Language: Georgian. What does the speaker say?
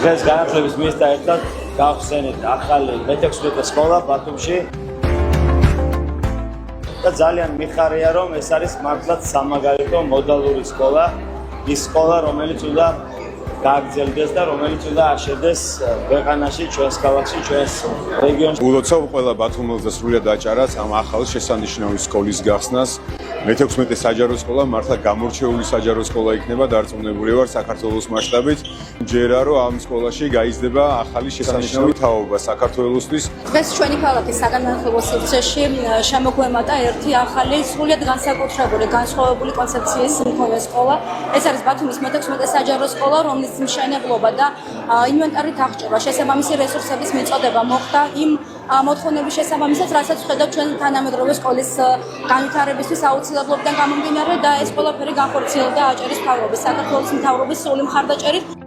დღეს განათლების მინისტრთან ერთად გავხსენეთ ახალი მე-16 სკოლა ბათუმში. და ძალიან მიხარია, რომ ეს არის მართლაც სამაგალითო მოდალური სკოლა, ის სკოლა, რომელიც უნდა გააგრძელდეს და რომელიც უნდა აშენდეს ქვეყანაში, ჩვენს ქალაქში, ჩვენს რეგიონში. ულოცავ ყველა ბათუმელს და სრულიად აჭარას ამ ახალ შესანიშნავი სკოლის გახსნას. მე-16 საჯარო სკოლა მართლა გამორჩეული საჯარო სკოლა იქნება, დარწმუნებული ვარ საქართველოს მასშტაბით. ჯერა რომ ამ სკოლაში გაიზრდება ახალი შესანიშნავი თაობა საქართველოსთვის. დღეს ჩვენი ქალაქის საგანმანათლებლო სივრცეში შემოგვემატა ერთი ახალი სრულიად განსაკუთრებული, განსხვავებული კონცეფციის მქონე სკოლა. ეს არის ბათუმის მე-16 საჯარო სკოლა, რომლის მშენებლობა და ინვენტარით აღჭურვა, შესაბამისი რესურსების მიწოდება მოხდა იმ მოთხოვნების შესაბამისად, რასაც ვხედავთ ჩვენ თანამედროვე სკოლის განვითარებისთვის აუცილებლობიდან გამომდინარე და ეს ყველაფერი განხორციელდა აჭარის მთავრობის, საქართველოს მთავრობის სრული მხარდაჭერით.